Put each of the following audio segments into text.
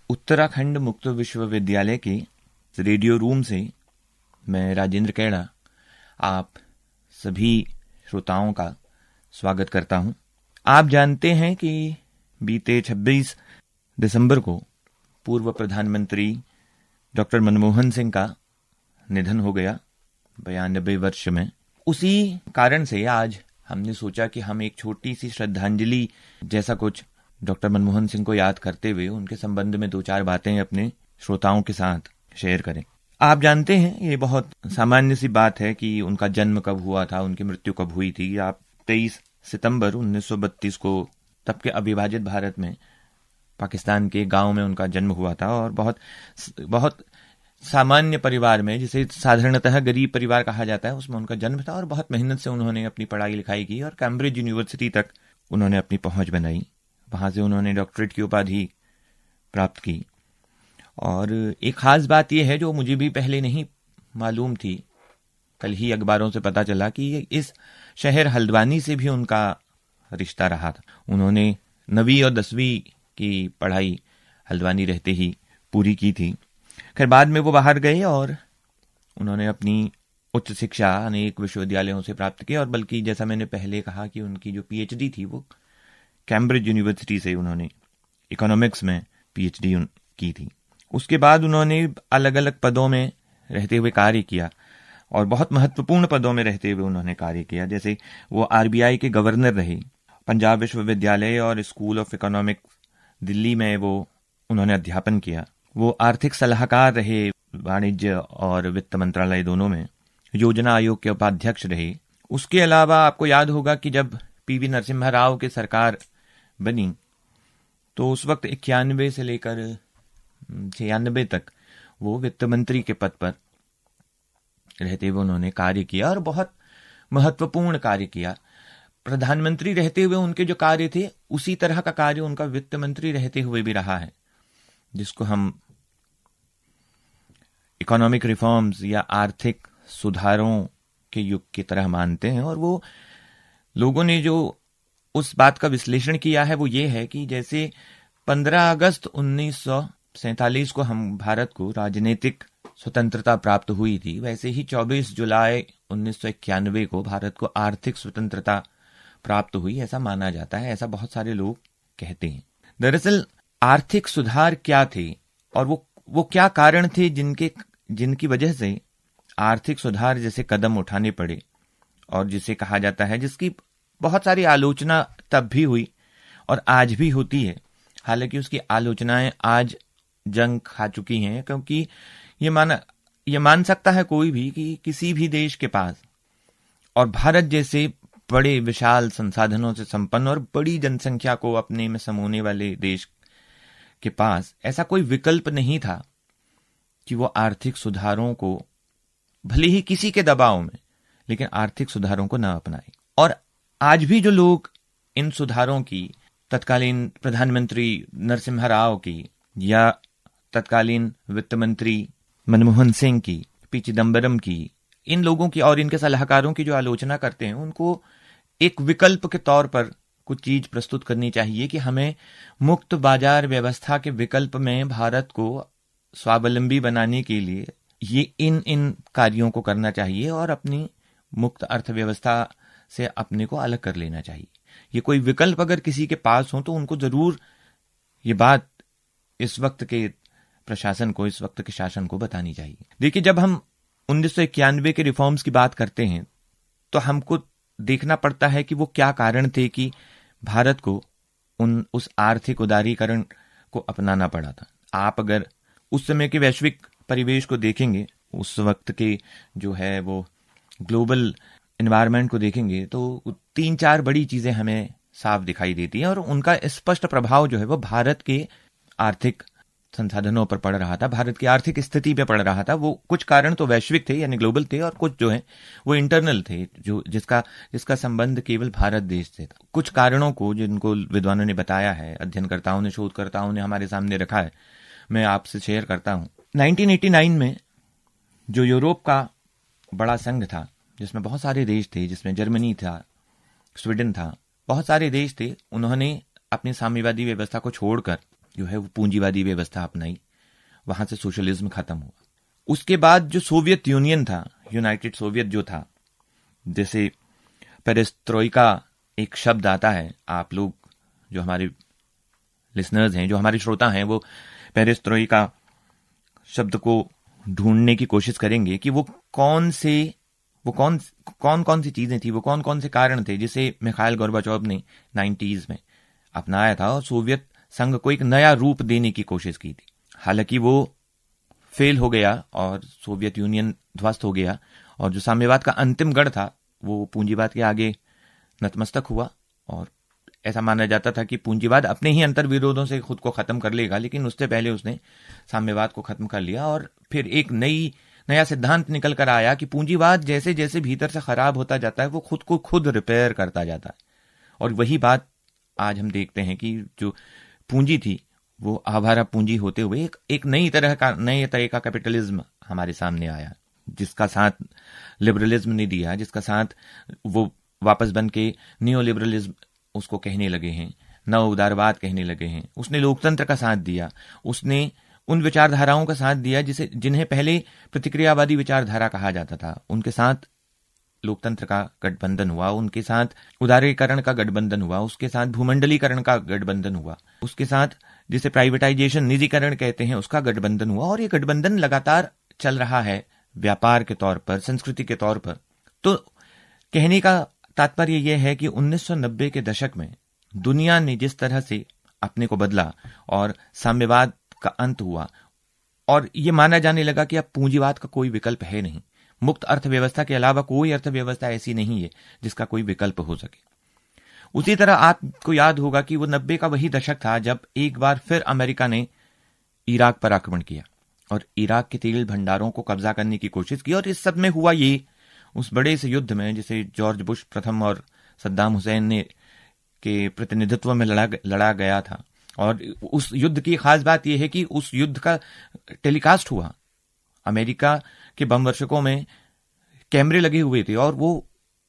उत्तराखंड मुक्त विश्वविद्यालय के रेडियो रूम से मैं राजेंद्र कैड़ा आप सभी श्रोताओं का स्वागत करता हूं। आप जानते हैं कि बीते 26 दिसंबर को पूर्व प्रधानमंत्री डॉक्टर मनमोहन सिंह का निधन हो गया 92 वर्ष में। उसी कारण से आज हमने सोचा कि हम एक छोटी सी श्रद्धांजलि जैसा कुछ डॉक्टर मनमोहन सिंह को याद करते हुए उनके संबंध में 2-4 बातें अपने श्रोताओं के साथ शेयर करें। आप जानते हैं ये बहुत सामान्य सी बात है कि उनका जन्म कब हुआ था, उनकी मृत्यु कब हुई थी। आप 23 सितंबर 1932 को तब के अविभाजित भारत में पाकिस्तान के गांव में उनका जन्म हुआ था और बहुत सामान्य परिवार में, जिसे साधारणतः गरीब परिवार कहा जाता है, उसमें उनका जन्म था और बहुत मेहनत से उन्होंने अपनी पढ़ाई लिखाई की और कैम्ब्रिज यूनिवर्सिटी तक उन्होंने अपनी पहुंच बनाई। वहां से उन्होंने डॉक्टरेट की उपाधि प्राप्त की। और एक खास बात यह है जो मुझे भी पहले नहीं मालूम थी, कल ही अखबारों से पता चला कि इस शहर हल्द्वानी से भी उनका रिश्ता रहा था। उन्होंने 9वीं और 10वीं की पढ़ाई हल्द्वानी रहते ही पूरी की थी। खैर बाद में वो बाहर गए और उन्होंने अपनी उच्च शिक्षा अनेक विश्वविद्यालयों से प्राप्त की और बल्कि जैसा मैंने पहले कहा कि उनकी जो पीएचडी थी वो कैम्ब्रिज यूनिवर्सिटी से उन्होंने इकोनॉमिक्स में पीएचडी की थी। उसके बाद उन्होंने अलग अलग पदों में रहते हुए कार्य किया और बहुत महत्वपूर्ण पदों में रहते हुए उन्होंने कार्य किया। जैसे वो आरबीआई के गवर्नर रहे, पंजाब विश्वविद्यालय और स्कूल ऑफ इकोनॉमिक्स दिल्ली में वो उन्होंने अध्यापन किया। वो आर्थिक सलाहकार रहे, वाणिज्य और वित्त मंत्रालय दोनों में, योजना आयोग के उपाध्यक्ष रहे। उसके अलावा आपको याद होगा कि जब पीवी नरसिम्हा राव की सरकार बनी तो उस वक्त 91 से लेकर 96 तक वो वित्त मंत्री के पद पर रहते हुए उन्होंने कार्य किया और बहुत महत्वपूर्ण कार्य किया। प्रधानमंत्री रहते हुए उनके जो कार्य थे उसी तरह का कार्य उनका वित्त मंत्री रहते हुए भी रहा है, जिसको हम इकोनॉमिक रिफॉर्म्स या आर्थिक सुधारों के युग की तरह मानते हैं। और वो लोगों ने जो उस बात का विश्लेषण किया है वो ये है कि जैसे 15 अगस्त 1947 को हम भारत को राजनीतिक स्वतंत्रता प्राप्त हुई थी, वैसे ही 24 जुलाई 1991 को भारत को आर्थिक स्वतंत्रता प्राप्त हुई, ऐसा माना जाता है, ऐसा बहुत सारे लोग कहते हैं। दरअसल आर्थिक सुधार क्या थे और वो क्या कारण थे जिनकी वजह से आर्थिक सुधार जैसे कदम उठाने पड़े और जिसे कहा जाता है, जिसकी बहुत सारी आलोचना तब भी हुई और आज भी होती है। हालांकि उसकी आलोचनाएं आज जंग खा चुकी हैं, क्योंकि ये मान सकता है कोई भी कि किसी भी देश के पास, और भारत जैसे बड़े विशाल संसाधनों से संपन्न और बड़ी जनसंख्या को अपने में समोने वाले देश के पास ऐसा कोई विकल्प नहीं था कि वो आर्थिक सुधारों को, भले ही किसी के दबाव में, लेकिन आर्थिक सुधारों को न अपनाए। और आज भी जो लोग इन सुधारों की, तत्कालीन प्रधानमंत्री नरसिम्हा राव की या तत्कालीन वित्त मंत्री मनमोहन सिंह की, पी चिदम्बरम की, इन लोगों की और इनके सलाहकारों की जो आलोचना करते हैं, उनको एक विकल्प के तौर पर कुछ चीज प्रस्तुत करनी चाहिए कि हमें मुक्त बाजार व्यवस्था के विकल्प में भारत को स्वावलंबी बनाने के लिए ये इन कार्यों को करना चाहिए और अपनी मुक्त अर्थव्यवस्था से अपने को अलग कर लेना चाहिए। ये कोई विकल्प अगर किसी के पास हो तो उनको जरूर ये बात इस वक्त के प्रशासन को, इस वक्त के शासन को बतानी चाहिए। देखिए, जब हम 1991 के रिफॉर्म्स की बात करते हैं तो हमको देखना पड़ता है कि वो क्या कारण थे कि भारत को उस आर्थिक उदारीकरण को अपनाना पड़ा था। आप अगर उस समय के वैश्विक परिवेश को देखेंगे, उस वक्त के जो है वो ग्लोबल एनवायरनमेंट को देखेंगे तो 3-4 बड़ी चीजें हमें साफ दिखाई देती हैं और उनका स्पष्ट प्रभाव जो है वो भारत के आर्थिक संसाधनों पर पड़ रहा था, भारत की आर्थिक स्थिति पे पड़ रहा था। वो कुछ कारण तो वैश्विक थे यानी ग्लोबल थे और कुछ जो है वो इंटरनल थे, जो जिसका संबंध केवल भारत देश से था। कुछ कारणों को जिनको विद्वानों ने बताया है, अध्ययनकर्ताओं ने, शोधकर्ताओं ने हमारे सामने रखा है, मैं आपसे शेयर करता हूं। 1989 में जो यूरोप का बड़ा संघ था, जिसमें बहुत सारे देश थे, जिसमें जर्मनी था, स्वीडन था, बहुत सारे देश थे, उन्होंने अपनी साम्यवादी व्यवस्था को छोड़कर जो है वो पूंजीवादी व्यवस्था अपनाई, वहां से सोशलिज्म खत्म हुआ। उसके बाद जो सोवियत यूनियन था, यूनाइटेड सोवियत जो था, जैसे पेरेस्ट्रोइका एक शब्द आता है, आप लोग जो हमारे लिसनर्स हैं, जो हमारे श्रोता हैं, वो पेरेस्ट्रोइका शब्द को ढूंढने की कोशिश करेंगे कि वो कौन कौन सी चीजें थी, वो कौन कौन से कारण थे जिसे मिखाइल गोर्बाचोव ने 90s में अपनाया था और सोवियत संघ को एक नया रूप देने की कोशिश की थी। हालांकि वो फेल हो गया और सोवियत यूनियन ध्वस्त हो गया, और जो साम्यवाद का अंतिम गढ़ था वो पूंजीवाद के आगे नतमस्तक हुआ। और ऐसा माना जाता था कि पूंजीवाद अपने ही अंतर्विरोधों से खुद को खत्म कर लेगा, लेकिन उससे पहले उसने साम्यवाद को खत्म कर लिया। और फिर एक नया सिद्धांत निकल कर आया कि पूंजीवाद जैसे जैसे भीतर से खराब होता जाता है वो खुद को खुद रिपेयर करता जाता है। और वही बात आज हम देखते हैं कि जो पूंजी थी वो आवारा पूंजी होते हुए एक नए तरह का कैपिटलिज्म हमारे सामने आया, जिसका साथ लिबरलिज्म ने दिया, जिसका साथ वो वापस बन के नियो लिबरलिज्म उसको कहने लगे हैं, नव उदारवाद कहने लगे हैं। उसने लोकतंत्र का साथ दिया, उसने उन विचारधाराओं का साथ दिया जिन्हें पहले प्रतिक्रियावादी विचारधारा कहा जाता था। उनके साथ लोकतंत्र का गठबंधन हुआ, उनके साथ उदारीकरण का गठबंधन हुआ, उसके साथ भूमंडलीकरण का गठबंधन हुआ, उसके साथ जिसे प्राइवेटाइजेशन, निजीकरण कहते हैं, उसका गठबंधन हुआ। और ये गठबंधन लगातार चल रहा है व्यापार के तौर पर, संस्कृति के तौर पर। तो कहने का तात्पर्य यह है कि 1990 के दशक में दुनिया ने जिस तरह से अपने को बदला और साम्यवाद का अंत हुआ और यह माना जाने लगा कि अब पूंजीवाद का कोई विकल्प है नहीं, मुक्त अर्थव्यवस्था के अलावा कोई अर्थव्यवस्था ऐसी नहीं है जिसका कोई विकल्प हो सके। उसी तरह आपको याद होगा कि वो 90 का वही दशक था जब एक बार फिर अमेरिका ने इराक पर आक्रमण किया और इराक के तेल भंडारों को कब्जा करने की कोशिश की। और इस सब में हुआ ये, उस बड़े से युद्ध में जिसे जॉर्ज बुश प्रथम और सद्दाम हुसैन ने के प्रतिनिधित्व में लड़ा गया था। और उस युद्ध की खास बात यह है कि उस युद्ध का टेलीकास्ट हुआ, अमेरिका के बम वर्षकों में कैमरे लगे हुए थे और वो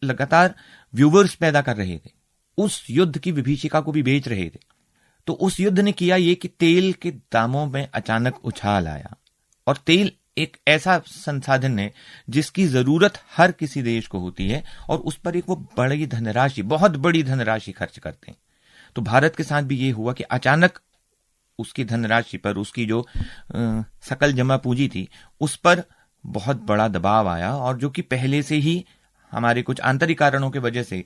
लगातार व्यूवर्स पैदा कर रहे थे, उस युद्ध की विभीषिका को भी बेच रहे थे। तो उस युद्ध ने किया ये कि तेल के दामों में अचानक उछाल आया। और तेल एक ऐसा संसाधन है जिसकी जरूरत हर किसी देश को होती है और उस पर एक वो बड़ी धनराशि, बहुत बड़ी धनराशि खर्च करते हैं। तो भारत के साथ भी ये हुआ कि अचानक उसकी धनराशि पर, उसकी जो सकल जमा पूंजी थी, उस पर बहुत बड़ा दबाव आया। और जो कि पहले से ही हमारे कुछ आंतरिक कारणों की वजह से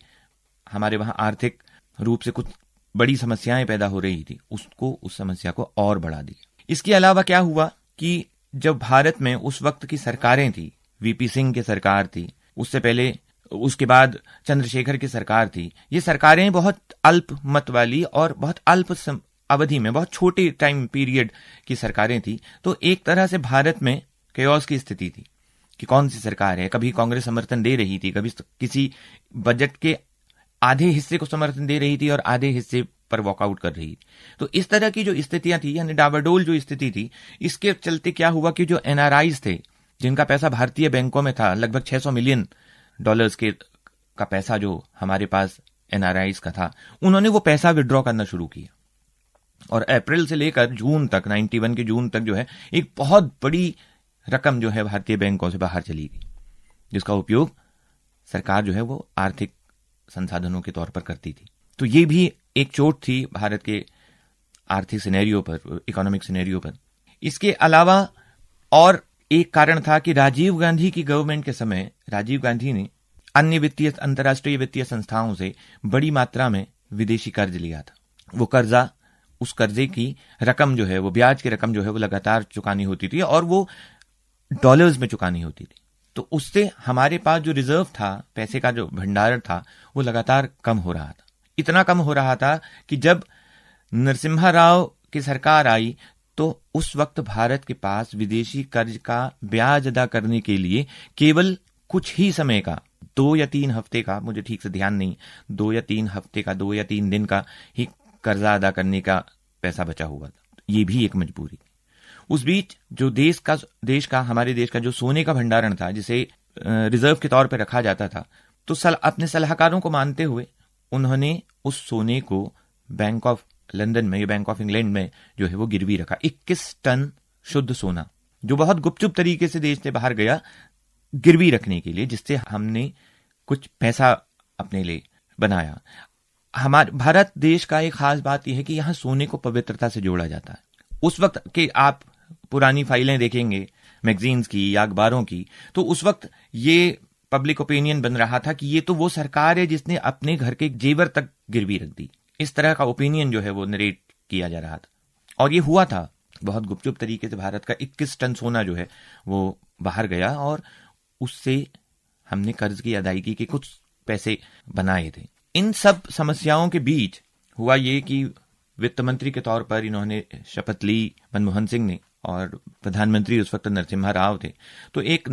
हमारे वहां आर्थिक रूप से कुछ बड़ी समस्याएं पैदा हो रही थी, उस समस्या को और बढ़ा दिया। इसके अलावा क्या हुआ कि जब भारत में उस वक्त की सरकारें थी, वीपी सिंह की सरकार थी, उससे पहले उसके बाद चंद्रशेखर की सरकार थी, ये सरकारें बहुत अल्प मत वाली और बहुत अल्प अवधि में, बहुत छोटे टाइम पीरियड की सरकारें थी। तो एक तरह से भारत में केओस की स्थिति थी कि कौन सी सरकार है। कभी कांग्रेस समर्थन दे रही थी, कभी किसी बजट के आधे हिस्से को समर्थन दे रही थी और आधे हिस्से पर वॉकआउट कर रही थी। तो इस तरह की जो स्थितियां थी, यानी डावाडोल जो स्थिति थी, इसके चलते क्या हुआ कि जो एनआरआईज थे, जिनका पैसा भारतीय बैंकों में था, लगभग $600 मिलियन का पैसा जो हमारे पास एनआरआईज का था, उन्होंने वो पैसा विड्रॉ करना शुरू किया। और अप्रैल से लेकर जून तक, 91 के जून तक जो है, एक बहुत बड़ी रकम जो है भारतीय बैंकों से बाहर चली गई, जिसका उपयोग सरकार जो है वो आर्थिक संसाधनों के तौर पर करती थी। तो ये भी एक चोट थी भारत के आर्थिक सिनेरियो पर, इकोनॉमिक सिनेरियो पर। इसके अलावा और एक कारण था कि राजीव गांधी की गवर्नमेंट के समय राजीव गांधी ने अन्य अंतर्राष्ट्रीय वित्तीय संस्थाओं से बड़ी मात्रा में विदेशी कर्ज लिया था। वो कर्जा, उस कर्जे की रकम जो है, वो ब्याज की रकम जो है वो लगातार चुकानी होती थी और वो डॉलर्स में चुकानी होती थी। तो उससे हमारे पास जो रिजर्व था, पैसे का जो भंडार था, वो लगातार कम हो रहा था। इतना कम हो रहा था कि जब नरसिम्हा राव की सरकार आई तो उस वक्त भारत के पास विदेशी कर्ज का ब्याज अदा करने के लिए केवल कुछ ही समय का, 2 या 3 हफ्ते का, मुझे ठीक से ध्यान नहीं, 2 या 3 हफ्ते का, 2 या 3 दिन का ही कर्जा अदा करने का पैसा बचा हुआ था। ये भी एक मजबूरी। उस बीच जो हमारे देश का जो सोने का भंडारण था, जिसे रिजर्व के तौर पर रखा जाता था, तो अपने सलाहकारों को मानते हुए उन्होंने उस सोने को बैंक ऑफ लंदन में, बैंक ऑफ इंग्लैंड में जो है वो गिरवी रखा 21 टन शुद्ध सोना, जो बहुत गुपचुप तरीके से देश से बाहर गया गिरवी रखने के लिए, जिससे हमने कुछ पैसा अपने लिए बनाया। हमारे भारत देश का एक खास बात यह है कि यहां सोने को पवित्रता से जोड़ा जाता है। उस वक्त के आप पुरानी फाइलें देखेंगे मैगजीन्स की या अखबारों की, तो उस वक्त ये पब्लिक ओपिनियन बन रहा था कि ये तो वो सरकार है जिसने अपने घर के जेवर तक गिरवी रख दी। इस तरह का ओपिनियन जो है वो नरेट किया जा रहा था, और ये हुआ था। बहुत गुपचुप तरीके से भारत का 21 टन सोना जो है वो बाहर गया, और उससे हमने कर्ज की अदायगी के कुछ पैसे बनाए थे। इन सब समस्याओं के बीच हुआ ये कि वित्त मंत्री के तौर पर इन्होंने शपथ ली मनमोहन सिंह ने, और प्रधानमंत्री उस वक्त नरसिम्हा राव थे। तो एक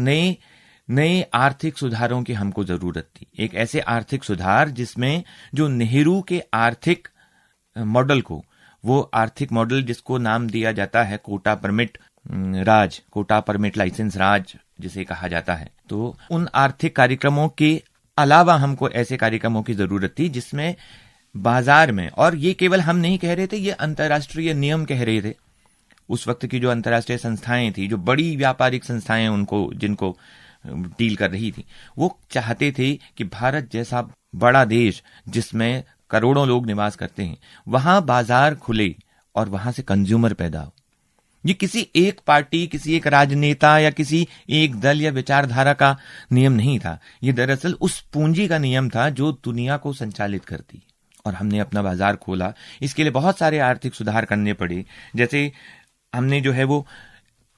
नए आर्थिक सुधारों की हमको जरूरत थी, एक ऐसे आर्थिक सुधार जिसमें जो नेहरू के आर्थिक मॉडल को, वो आर्थिक मॉडल जिसको नाम दिया जाता है कोटा परमिट राज, कोटा परमिट लाइसेंस राज जिसे कहा जाता है, तो उन आर्थिक कार्यक्रमों के अलावा हमको ऐसे कार्यक्रमों की जरूरत थी जिसमें बाजार में, और ये केवल हम नहीं कह रहे थे, ये अंतर्राष्ट्रीय नियम कह रहे थे। उस वक्त की जो अंतर्राष्ट्रीय संस्थाएं थी, जो बड़ी व्यापारिक संस्थाएं उनको जिनको डील कर रही थी, वो चाहते थे कि भारत जैसा बड़ा देश जिसमें करोड़ों लोग निवास करते हैं, वहां बाजार खुले और वहां से कंज्यूमर पैदा हो। ये किसी एक पार्टी, किसी एक राजनेता या किसी एक दल या विचारधारा का नियम नहीं था। ये दरअसल उस पूंजी का नियम था जो दुनिया को संचालित करती, और हमने अपना बाजार खोला। इसके लिए बहुत सारे आर्थिक सुधार करने पड़े, जैसे हमने जो है वो,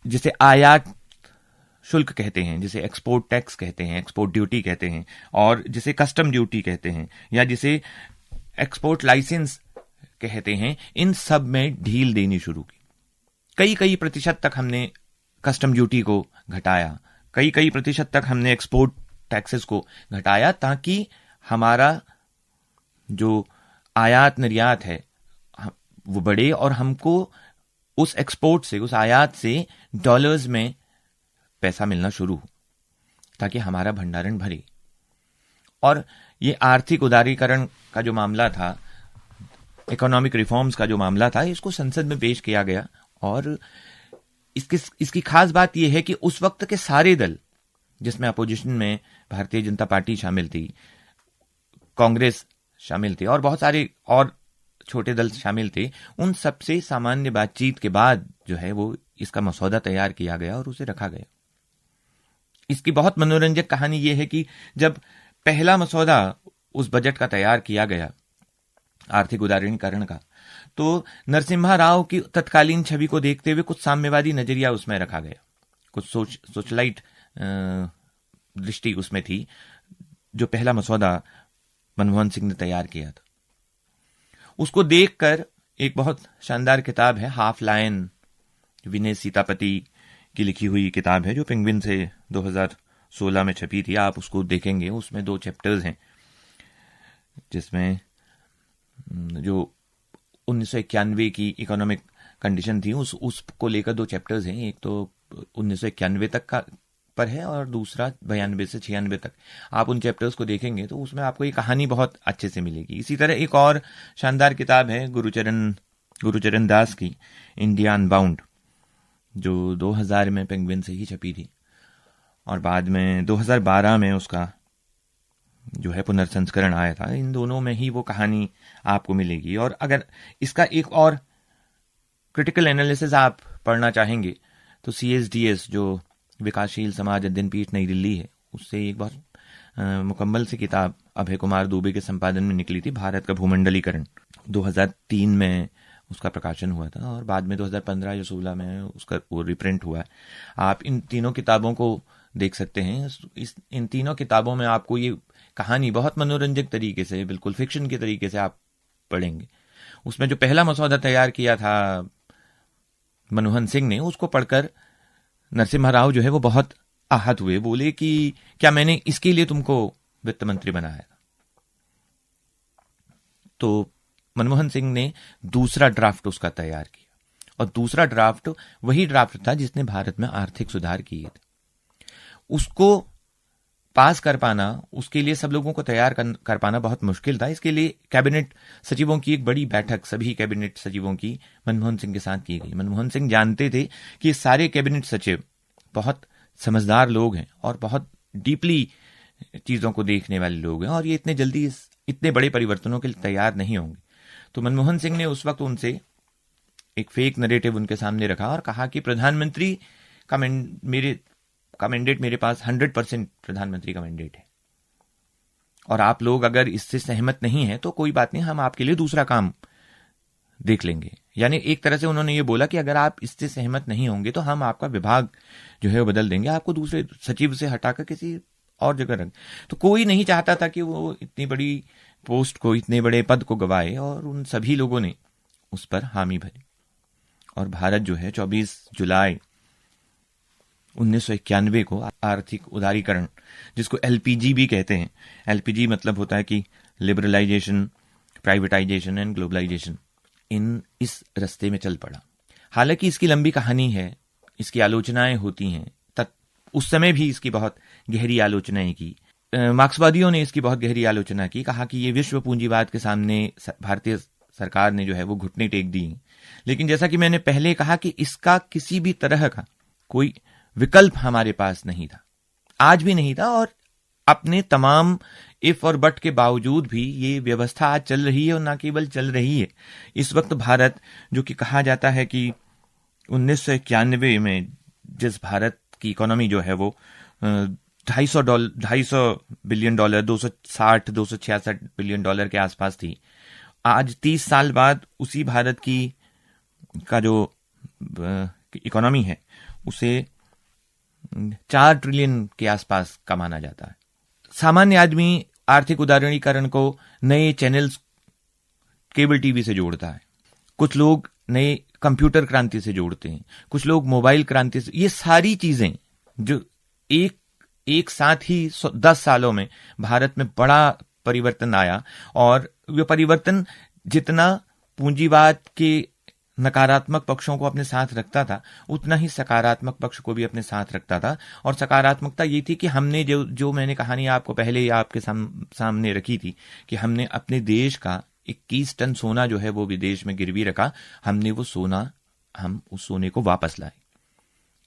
जिसे आयात शुल्क कहते हैं, जिसे एक्सपोर्ट टैक्स कहते हैं, एक्सपोर्ट ड्यूटी कहते हैं, और जिसे कस्टम ड्यूटी कहते हैं, या जिसे एक्सपोर्ट लाइसेंस कहते हैं, इन सब में ढील देनी शुरू की। कई प्रतिशत तक हमने कस्टम ड्यूटी को घटाया, कई प्रतिशत तक हमने एक्सपोर्ट टैक्सेस को घटाया, ताकि हमारा जो आयात निर्यात है वो बढ़े, और हमको उस एक्सपोर्ट से, उस आयात से डॉलर्स में पैसा मिलना शुरू हो, ताकि हमारा भंडारण भरे। और ये आर्थिक उदारीकरण का जो मामला था, इकोनॉमिक रिफॉर्म्स का जो मामला था, इसको संसद में पेश किया गया। और इसकी खास बात यह है कि उस वक्त के सारे दल, जिसमें अपोजिशन में भारतीय जनता पार्टी शामिल थी, कांग्रेस शामिल थे, और बहुत सारे और छोटे दल शामिल थे, उन सबसे सामान्य बातचीत के बाद जो है वो इसका मसौदा तैयार किया गया और उसे रखा गया। इसकी बहुत मनोरंजक कहानी यह है कि जब पहला मसौदा उस बजट का तैयार किया गया आर्थिक उदारीकरण का, तो नरसिम्हा राव की तत्कालीन छवि को देखते हुए कुछ साम्यवादी नजरिया उसमें रखा गया, कुछ सोशलाइट दृष्टि उसमें थी। जो पहला मसौदा मनमोहन सिंह ने तैयार किया था, उसको देखकर एक बहुत शानदार किताब है, हाफ लायन, विनय सीतापति की लिखी हुई किताब है, जो पेंगुइन से 2016 में छपी थी। आप उसको देखेंगे, उसमें 2 चैप्टर्स हैं, जिसमें जो 1991 की इकोनॉमिक कंडीशन थी उसको लेकर 2 चैप्टर्स हैं। एक तो 1991 तक का पर है, और दूसरा 92 से 96 तक। आप उन चैप्टर्स को देखेंगे तो उसमें आपको ये कहानी बहुत अच्छे से मिलेगी। इसी तरह एक और शानदार किताब है गुरुचरण दास की, इंडिया अनबाउंड, जो 2000 में पेंगुइन से ही छपी थी, और बाद में 2012 में उसका जो है पुनर्संस्करण आया था। इन दोनों में ही वो कहानी आपको मिलेगी। और अगर इसका एक और क्रिटिकल एनालिसिस आप पढ़ना चाहेंगे तो CSDS, जो विकासशील समाज अध्ययन पीठ नई दिल्ली है, उससे एक बहुत मुकम्मल सी किताब अभय कुमार दुबे के संपादन में निकली थी, भारत का भूमंडलीकरण। 2003 में उसका प्रकाशन हुआ था, और बाद में 2015 या 16 में उसका वो रिप्रिंट हुआ है। आप इन तीनों किताबों को देख सकते हैं। इन तीनों किताबों में आपको ये कहानी बहुत मनोरंजक तरीके से, बिल्कुल फिक्शन के तरीके से आप पढ़ेंगे। उसमें जो पहला मसौदा तैयार किया था मनमोहन सिंह ने, उसको पढ़कर नरसिम्हा राव जो है वो बहुत आहत हुए, बोले कि क्या मैंने इसके लिए तुमको वित्त मंत्री बनाया? तो मनमोहन सिंह ने दूसरा ड्राफ्ट उसका तैयार किया, और दूसरा ड्राफ्ट वही ड्राफ्ट था जिसने भारत में आर्थिक सुधार किए थे। उसको पास कर पाना, उसके लिए सब लोगों को तैयार कर पाना बहुत मुश्किल था। इसके लिए कैबिनेट सचिवों की एक बड़ी बैठक सभी कैबिनेट सचिवों की मनमोहन सिंह के साथ की गई। मनमोहन सिंह जानते थे कि ये सारे कैबिनेट सचिव बहुत समझदार लोग हैं और बहुत डीपली चीजों को देखने वाले लोग हैं, और ये इतने जल्दी इतने बड़े परिवर्तनों के लिए तैयार नहीं होंगे। तो मनमोहन सिंह ने उस वक्त उनसे एक फेक नरेटिव उनके सामने रखा और कहा कि प्रधानमंत्री का मैंडेट मेरे पास 100% प्रधानमंत्री का मैंडेट है, और आप लोग अगर इससे सहमत नहीं है तो कोई बात नहीं, हम आपके लिए दूसरा काम देख लेंगे। यानी एक तरह से उन्होंने ये बोला कि अगर आप इससे सहमत नहीं होंगे तो हम आपका विभाग जो है वो बदल देंगे, आपको दूसरे सचिव से हटाकर किसी और जगह रख। तो कोई नहीं चाहता था कि वो इतनी बड़ी पोस्ट को, इतने बड़े पद को गवाए, और उन सभी लोगों ने उस पर हामी भरी। और भारत जो है 24 जुलाई 1991 को आर्थिक उदारीकरण, जिसको एलपीजी भी कहते हैं, एलपीजी मतलब होता है कि लिबरलाइजेशन, प्राइवेटाइजेशन एंड ग्लोबलाइजेशन, इस रास्ते में चल पड़ा। हालांकि इसकी लंबी कहानी है, इसकी आलोचनाएं होती हैं, उस समय भी इसकी बहुत गहरी आलोचनाएं की। मार्क्सवादियों ने इसकी बहुत गहरी आलोचना की, कहा कि ये विश्व पूंजीवाद के सामने भारतीय सरकार ने जो है वो घुटने टेक दी। लेकिन जैसा कि मैंने पहले कहा कि इसका किसी भी तरह का कोई विकल्प हमारे पास नहीं था, आज भी नहीं था, और अपने तमाम इफ और बट के बावजूद भी ये व्यवस्था आज चल रही है, और ना केवल चल रही है। इस वक्त भारत, जो कि कहा जाता है कि 1991 में जिस भारत की इकोनॉमी जो है वो $250 बिलियन, 260-266 बिलियन डॉलर के आसपास थी, आज 30 साल बाद उसी भारत का जो इकोनॉमी है उसे 4 ट्रिलियन के आसपास का माना जाता है। सामान्य आदमी आर्थिक उदारीकरण को नए चैनल्स, केबल टीवी से जोड़ता है, कुछ लोग नए कंप्यूटर क्रांति से जोड़ते हैं, कुछ लोग मोबाइल क्रांति से। ये सारी चीजें जो एक साथ ही 10 सालों में भारत में बड़ा परिवर्तन आया, और ये परिवर्तन जितना पूंजीवाद के नकारात्मक पक्षों को अपने साथ रखता था, उतना ही सकारात्मक पक्ष को भी अपने साथ रखता था। और सकारात्मकता ये थी कि हमने जो मैंने कहानी आपको पहले ही आपके सामने रखी थी कि हमने अपने देश का 21 टन सोना जो है वो विदेश में गिरवी रखा, हम उस सोने को वापस लाए।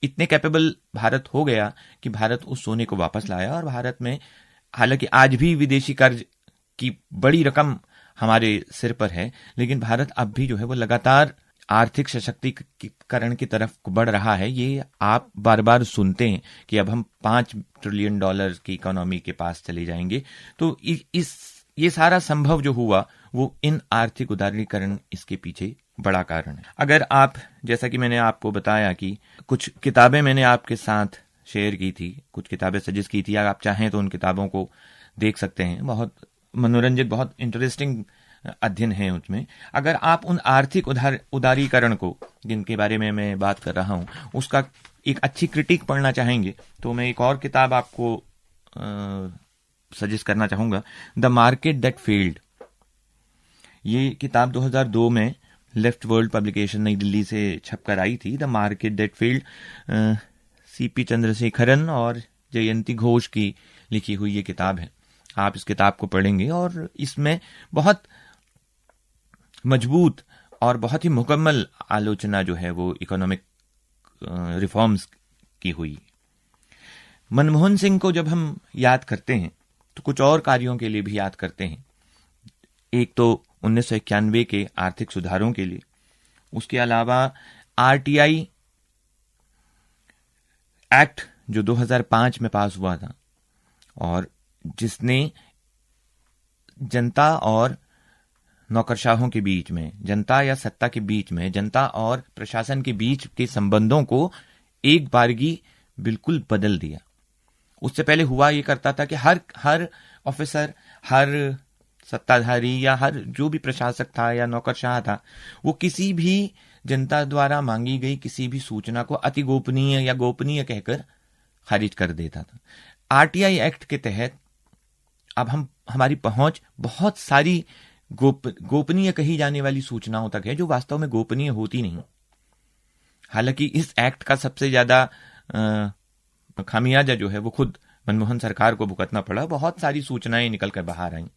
इतने कैपेबल भारत हो गया कि भारत उस सोने को वापस लाया, और भारत में हालांकि आज भी विदेशी कर्ज की बड़ी रकम हमारे सिर पर है, लेकिन भारत अब भी जो है वो लगातार आर्थिक सशक्तिकरण की तरफ बढ़ रहा है। ये आप बार बार सुनते हैं कि अब हम $5 ट्रिलियन की इकोनॉमी के पास चले जाएंगे। तो ये सारा संभव जो हुआ वो इन आर्थिक उदारीकरण, इसके पीछे बड़ा कारण है। अगर आप, जैसा कि मैंने आपको बताया कि कुछ किताबें मैंने आपके साथ शेयर की थी, कुछ किताबें सजेस्ट की थी, अगर आप चाहें तो उन किताबों को देख सकते हैं। बहुत मनोरंजक, बहुत इंटरेस्टिंग अध्ययन है उसमें। अगर आप उन आर्थिक उदारीकरण को, जिनके बारे में मैं बात कर रहा हूं, उसका एक अच्छी क्रिटिक पढ़ना चाहेंगे तो मैं एक और किताब आपको सजेस्ट करना चाहूंगा, द मार्केट दैट फेल्ड। ये किताब 2002 में लेफ्ट वर्ल्ड पब्लिकेशन नई दिल्ली से छपकर आई थी। The market that failed CP Chandrasekaran और जयंती घोष की लिखी हुई ये किताब है। आप इस किताब को पढ़ेंगे और इसमें बहुत मजबूत और बहुत ही मुकम्मल आलोचना जो है वो इकोनॉमिक रिफॉर्म्स की हुई। मनमोहन सिंह को जब हम याद करते हैं तो कुछ और कार्यों के लिए भी याद करते हैं। एक तो 1991 के आर्थिक सुधारों के लिए, उसके अलावा आरटीआई एक्ट जो 2005 में पास हुआ था और जिसने जनता और नौकरशाहों के बीच में, जनता या सत्ता के बीच में, जनता और प्रशासन के बीच के संबंधों को एक बारगी बिल्कुल बदल दिया। उससे पहले हुआ ये करता था कि हर ऑफिसर, हर सत्ताधारी या हर जो भी प्रशासक था या नौकरशाह था, वो किसी भी जनता द्वारा मांगी गई किसी भी सूचना को अति गोपनीय या गोपनीय कहकर खारिज कर देता था। आरटीआई एक्ट के तहत अब हमारी पहुंच बहुत सारी गोपनीय कही जाने वाली सूचनाओं तक है जो वास्तव में गोपनीय होती नहीं। हालांकि इस एक्ट का सबसे ज्यादा खामियाजा जो है वो खुद मनमोहन सरकार को भुगतना पड़ा, बहुत सारी सूचनाएं निकल कर बाहर आईं,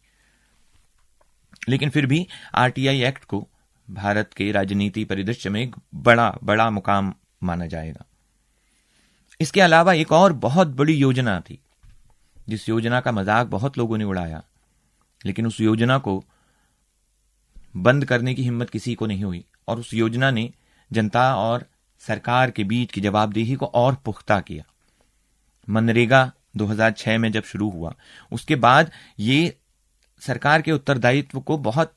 लेकिन फिर भी आरटीआई एक्ट को भारत के राजनीति परिदृश्य में एक बड़ा मुकाम माना जाएगा। इसके अलावा एक और बहुत बड़ी योजना थी, जिस योजना का मजाक बहुत लोगों ने उड़ाया, लेकिन उस योजना को बंद करने की हिम्मत किसी को नहीं हुई, और उस योजना ने जनता और सरकार के बीच की जवाबदेही को और पुख्ता किया। मनरेगा 2006 में जब शुरू हुआ, उसके बाद ये सरकार के उत्तरदायित्व को बहुत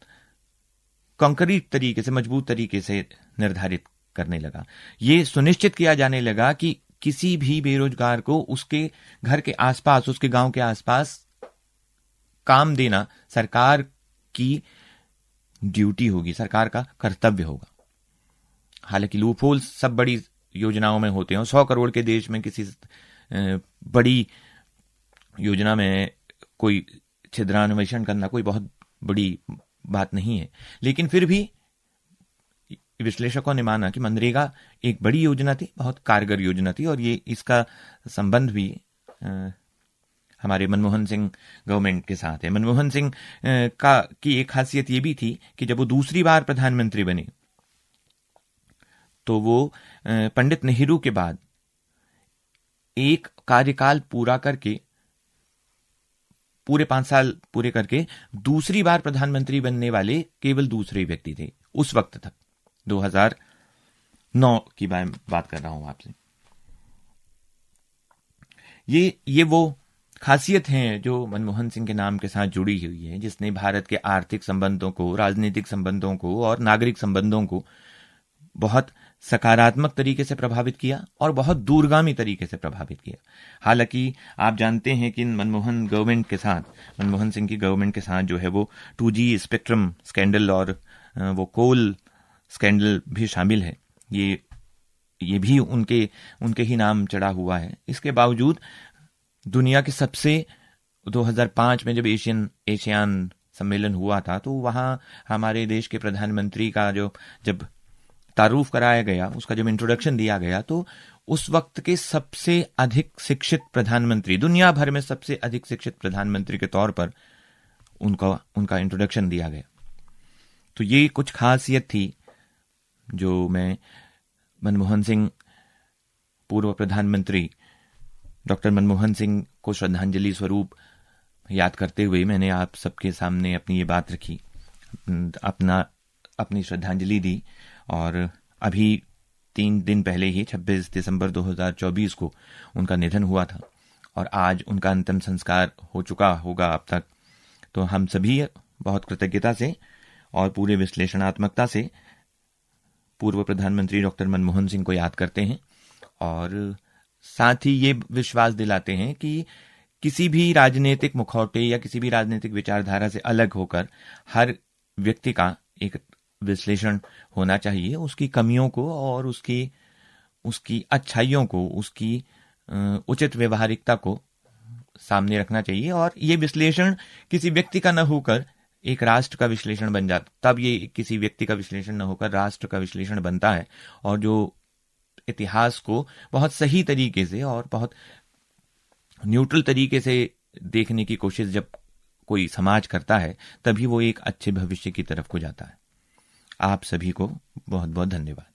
कंक्रीट तरीके से, मजबूत तरीके से निर्धारित करने लगा। ये सुनिश्चित किया जाने लगा कि किसी भी बेरोजगार को उसके घर के आसपास, उसके गांव के आसपास काम देना सरकार की ड्यूटी होगी, सरकार का कर्तव्य होगा। हालांकि लूपहोल सब बड़ी योजनाओं में होते हैं, 100 करोड़ के देश में किसी बड़ी योजना में कोई छिद्रान्वेषण करना कोई बहुत बड़ी बात नहीं है। लेकिन फिर भी विश्लेषकों ने माना कि मनरेगा एक बड़ी योजना थी, बहुत कारगर योजना थी, और ये इसका संबंध भी हमारे मनमोहन सिंह गवर्नमेंट के साथ है। मनमोहन सिंह की एक खासियत ये भी थी कि जब वो दूसरी बार प्रधानमंत्री बने तो वो पंडित नेहरू के बाद एक कार्यकाल पूरा करके, पूरे 5 साल पूरे करके दूसरी बार प्रधानमंत्री बनने वाले केवल दूसरे व्यक्ति थे उस वक्त तक। 2009 की बात कर रहा हूं आपसे। ये वो खासियत हैं जो मनमोहन सिंह के नाम के साथ जुड़ी हुई है, जिसने भारत के आर्थिक संबंधों को, राजनीतिक संबंधों को और नागरिक संबंधों को बहुत सकारात्मक तरीके से प्रभावित किया और बहुत दूरगामी तरीके से प्रभावित किया। हालांकि आप जानते हैं कि मनमोहन सिंह की गवर्नमेंट के साथ जो है वो 2G स्पेक्ट्रम स्कैंडल और वो कोल स्कैंडल भी शामिल है। ये भी उनके ही नाम चढ़ा हुआ है। इसके बावजूद दुनिया के सबसे 2005 में जब एशियान सम्मेलन हुआ था, तो वहां हमारे देश के प्रधानमंत्री का जब तारुफ कराया गया, उसका जब इंट्रोडक्शन दिया गया, तो उस वक्त के सबसे अधिक शिक्षित प्रधानमंत्री, दुनिया भर में सबसे अधिक शिक्षित प्रधानमंत्री के तौर पर उनका इंट्रोडक्शन दिया गया। तो ये कुछ खासियत थी जो मैं मनमोहन सिंह, पूर्व प्रधानमंत्री डॉक्टर मनमोहन सिंह को श्रद्धांजलि स्वरूप याद करते हुए मैंने आप सबके सामने अपनी ये बात रखी, अपनी श्रद्धांजलि दी। और अभी 3 दिन पहले ही 26 दिसंबर 2024 को उनका निधन हुआ था, और आज उनका अंतिम संस्कार हो चुका होगा अब तक। तो हम सभी बहुत कृतज्ञता से और पूरे विश्लेषणात्मकता से पूर्व प्रधानमंत्री डॉक्टर मनमोहन सिंह को याद करते हैं, और साथ ही ये विश्वास दिलाते हैं कि किसी भी राजनीतिक मुखौटे या किसी भी राजनीतिक विचारधारा से अलग होकर हर व्यक्ति का एक विश्लेषण होना चाहिए, उसकी कमियों को और उसकी अच्छाइयों को, उसकी उचित व्यवहारिकता को सामने रखना चाहिए। और ये विश्लेषण किसी व्यक्ति का न होकर एक राष्ट्र का विश्लेषण बन जाता, तब ये किसी व्यक्ति का विश्लेषण न होकर राष्ट्र का विश्लेषण बनता है। और जो इतिहास को बहुत सही तरीके से और बहुत न्यूट्रल तरीके से देखने की कोशिश जब कोई समाज करता है, तभी वो एक अच्छे भविष्य की तरफ को जाता है। आप सभी को बहुत बहुत धन्यवाद।